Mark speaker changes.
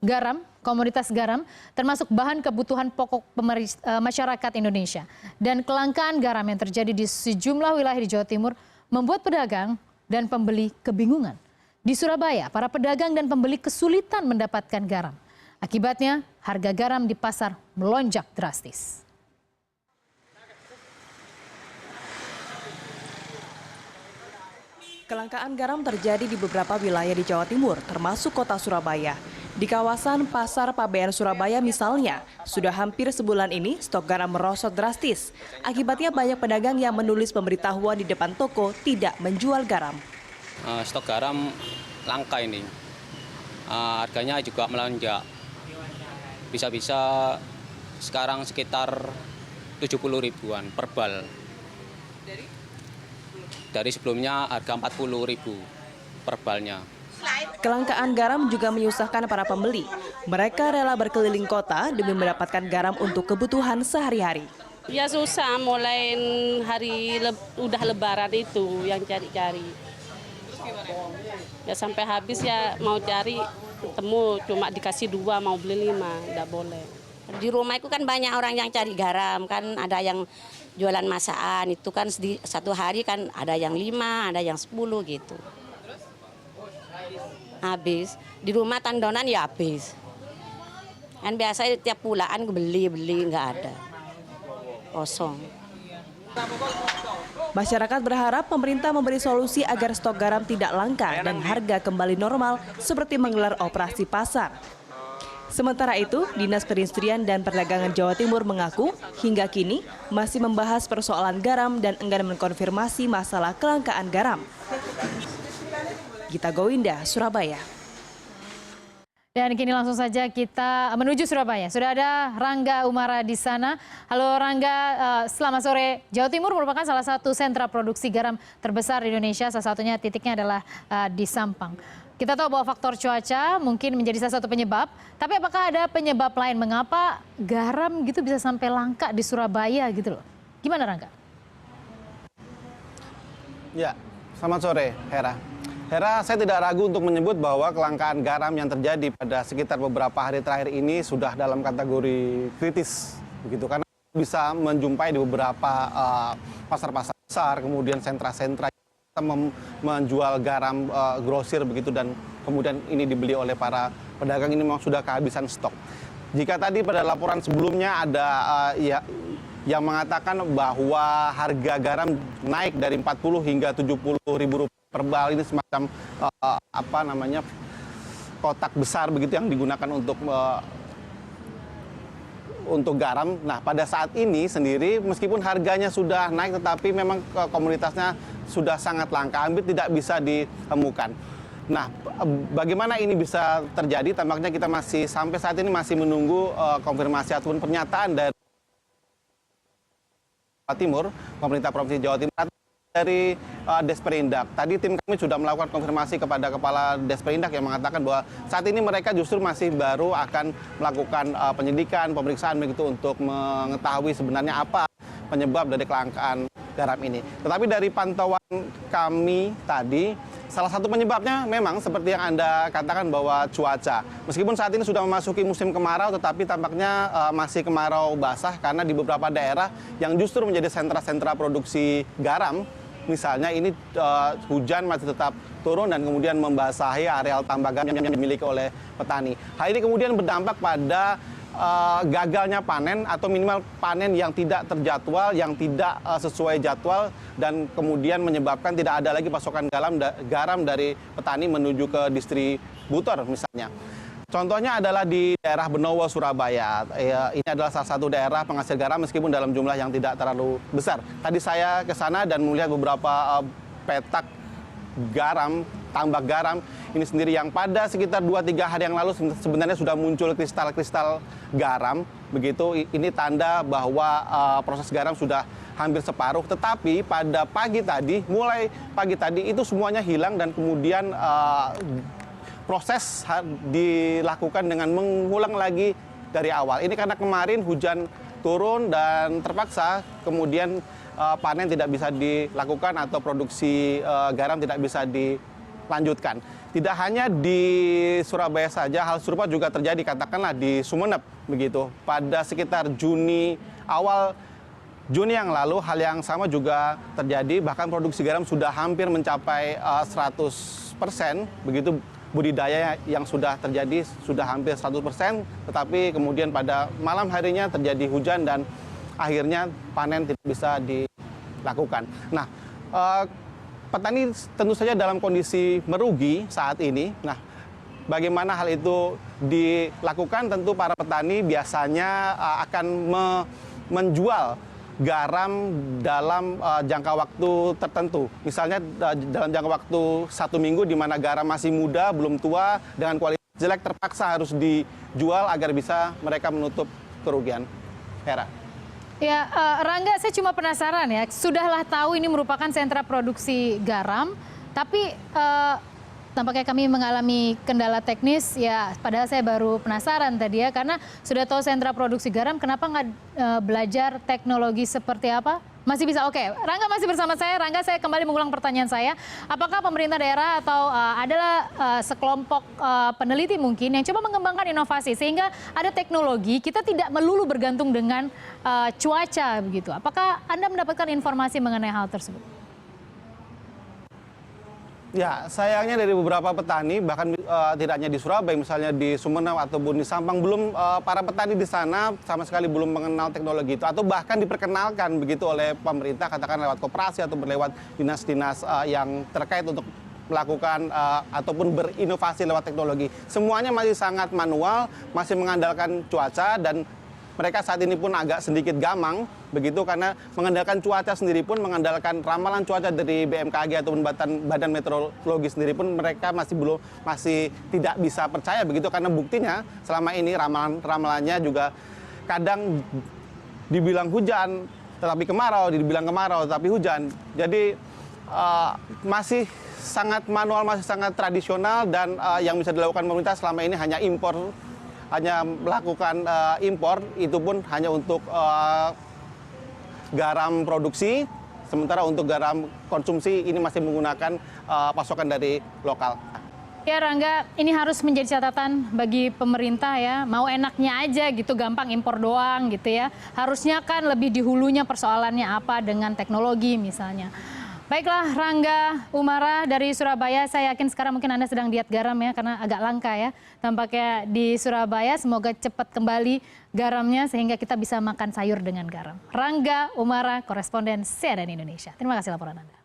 Speaker 1: garam, komoditas garam, termasuk bahan kebutuhan pokok masyarakat Indonesia. Dan kelangkaan garam yang terjadi di sejumlah wilayah di Jawa Timur membuat pedagang dan pembeli kebingungan. Di Surabaya, para pedagang dan pembeli kesulitan mendapatkan garam. Akibatnya, harga garam di pasar melonjak drastis.
Speaker 2: Kelangkaan garam terjadi di beberapa wilayah di Jawa Timur, termasuk kota Surabaya. Di kawasan Pasar Pabean Surabaya misalnya, sudah hampir sebulan ini stok garam merosot drastis. Akibatnya banyak pedagang yang menulis pemberitahuan di depan toko tidak menjual garam.
Speaker 3: Stok garam langka ini, harganya juga melonjak. Bisa-bisa sekarang sekitar 70 ribuan per bal. Dari sebelumnya harga 40.000 per balnya.
Speaker 2: Kelangkaan garam juga menyusahkan para pembeli. Mereka rela berkeliling kota demi mendapatkan garam untuk kebutuhan sehari-hari.
Speaker 4: Ya susah, mulai hari udah lebaran itu yang cari-cari. Ya sampai habis ya mau cari ketemu cuma dikasih 2 mau beli 5, enggak boleh.
Speaker 5: Di rumah itu kan banyak orang yang cari garam, kan ada yang jualan masakan, itu kan satu hari kan ada yang 5, ada yang 10 gitu. Habis, di rumah tandonan ya habis. Kan biasanya tiap pulaan beli nggak ada, kosong.
Speaker 2: Masyarakat berharap pemerintah memberi solusi agar stok garam tidak langka dan harga kembali normal seperti menggelar operasi pasar. Sementara itu, Dinas Perindustrian dan Perdagangan Jawa Timur mengaku hingga kini masih membahas persoalan garam dan enggan mengkonfirmasi masalah kelangkaan garam. Gita Gowinda, Surabaya.
Speaker 1: Dan kini langsung saja kita menuju Surabaya. Sudah ada Rangga Umara di sana. Halo Rangga, selamat sore. Jawa Timur merupakan salah satu sentra produksi garam terbesar di Indonesia. Salah satunya titiknya adalah di Sampang. Kita tahu bahwa faktor cuaca mungkin menjadi salah satu penyebab. Tapi apakah ada penyebab lain mengapa garam gitu bisa sampai langka di Surabaya gitu loh? Gimana Rangga?
Speaker 6: Ya, selamat sore Hera. Hera, saya tidak ragu untuk menyebut bahwa kelangkaan garam yang terjadi pada sekitar beberapa hari terakhir ini sudah dalam kategori kritis, begitu, karena bisa menjumpai di beberapa pasar-pasar besar, kemudian sentra-sentra menjual garam grosir begitu, dan kemudian ini dibeli oleh para pedagang ini memang sudah kehabisan stok. Jika tadi pada laporan sebelumnya ada yang mengatakan bahwa harga garam naik dari 40 hingga 70 ribu rupiah per bal, ini semacam kotak besar begitu yang digunakan untuk garam. Nah, pada saat ini sendiri meskipun harganya sudah naik tetapi memang komunitasnya sudah sangat langka, hampir tidak bisa ditemukan. Nah, bagaimana ini bisa terjadi? Tampaknya kita masih sampai saat ini masih menunggu konfirmasi ataupun pernyataan dari Jawa Timur, pemerintah Provinsi Jawa Timur, dari Desperindak. Tadi tim kami sudah melakukan konfirmasi kepada Kepala Desperindak yang mengatakan bahwa saat ini mereka justru masih baru akan melakukan penyidikan, pemeriksaan begitu untuk mengetahui sebenarnya apa penyebab dari kelangkaan garam ini. Tetapi dari pantauan kami tadi, salah satu penyebabnya memang seperti yang Anda katakan bahwa cuaca. Meskipun saat ini sudah memasuki musim kemarau, tetapi tampaknya masih kemarau basah karena di beberapa daerah yang justru menjadi sentra-sentra produksi garam, misalnya ini hujan masih tetap turun dan kemudian membasahi areal tambak garam yang dimiliki oleh petani. Hal ini kemudian berdampak pada gagalnya panen atau minimal panen yang tidak terjadwal, yang tidak sesuai jadwal, dan kemudian menyebabkan tidak ada lagi pasokan garam dari petani menuju ke distributor misalnya. Contohnya adalah di daerah Benowo, Surabaya. Ini adalah salah satu daerah penghasil garam meskipun dalam jumlah yang tidak terlalu besar. Tadi saya ke sana dan melihat beberapa petak garam, tambak garam ini sendiri yang pada sekitar 2-3 hari yang lalu sebenarnya sudah muncul kristal-kristal garam. Begitu, ini tanda bahwa proses garam sudah hampir separuh. Tetapi pada pagi tadi, mulai pagi tadi itu semuanya hilang dan kemudian proses dilakukan dengan mengulang lagi dari awal. Ini karena kemarin hujan turun dan terpaksa kemudian panen tidak bisa dilakukan atau produksi garam tidak bisa dilanjutkan. tidak hanya di Surabaya saja, hal serupa juga terjadi katakanlah di Sumeneb begitu. Pada sekitar awal Juni yang lalu hal yang sama juga terjadi, bahkan produksi garam sudah hampir mencapai 100%, begitu budidaya yang sudah terjadi sudah hampir 100%, tetapi kemudian pada malam harinya terjadi hujan dan akhirnya panen tidak bisa dilakukan. Nah, petani tentu saja dalam kondisi merugi saat ini. Nah, bagaimana hal itu dilakukan? Tentu para petani biasanya akan menjual garam dalam jangka waktu tertentu. Misalnya dalam jangka waktu 1 minggu di mana garam masih muda, belum tua, dengan kualitas jelek terpaksa harus dijual agar bisa mereka menutup kerugian. Hera.
Speaker 1: Ya, Rangga, saya cuma penasaran ya. Sudahlah tahu ini merupakan sentra produksi garam, tapi tampaknya kami mengalami kendala teknis. Ya, padahal saya baru penasaran tadi ya, karena sudah tahu sentra produksi garam, kenapa nggak belajar teknologi seperti apa? Masih bisa, oke. Rangga masih bersama saya. Rangga, saya kembali mengulang pertanyaan saya. Apakah pemerintah daerah atau adalah sekelompok peneliti mungkin yang coba mengembangkan inovasi sehingga ada teknologi, kita tidak melulu bergantung dengan cuaca begitu. Apakah Anda mendapatkan informasi mengenai hal tersebut?
Speaker 6: Ya, sayangnya dari beberapa petani, bahkan tidak hanya di Surabaya, misalnya di Sumeneb ataupun di Sampang, para petani di sana sama sekali belum mengenal teknologi itu, atau bahkan diperkenalkan begitu oleh pemerintah, katakan lewat koperasi atau lewat dinas-dinas yang terkait untuk melakukan ataupun berinovasi lewat teknologi. Semuanya masih sangat manual, masih mengandalkan cuaca, dan mereka saat ini pun agak sedikit gamang begitu karena mengandalkan cuaca sendiri pun, mengandalkan ramalan cuaca dari BMKG ataupun Badan Meteorologi sendiri pun mereka masih tidak bisa percaya begitu, karena buktinya selama ini ramalannya juga kadang dibilang hujan tetapi kemarau, dibilang kemarau tetapi hujan. Jadi masih sangat manual, masih sangat tradisional, dan yang bisa dilakukan pemerintah selama ini hanya melakukan impor, itu pun hanya untuk garam produksi, sementara untuk garam konsumsi ini masih menggunakan pasokan dari lokal.
Speaker 1: Ya Rangga, ini harus menjadi catatan bagi pemerintah ya, mau enaknya aja gitu, gampang impor doang gitu ya. Harusnya kan lebih di hulunya persoalannya apa dengan teknologi misalnya. Baiklah, Rangga Umara dari Surabaya, saya yakin sekarang mungkin Anda sedang diet garam ya, karena agak langka ya tampaknya di Surabaya. Semoga cepat kembali garamnya sehingga kita bisa makan sayur dengan garam. Rangga Umara, koresponden CNN Indonesia. Terima kasih laporan Anda.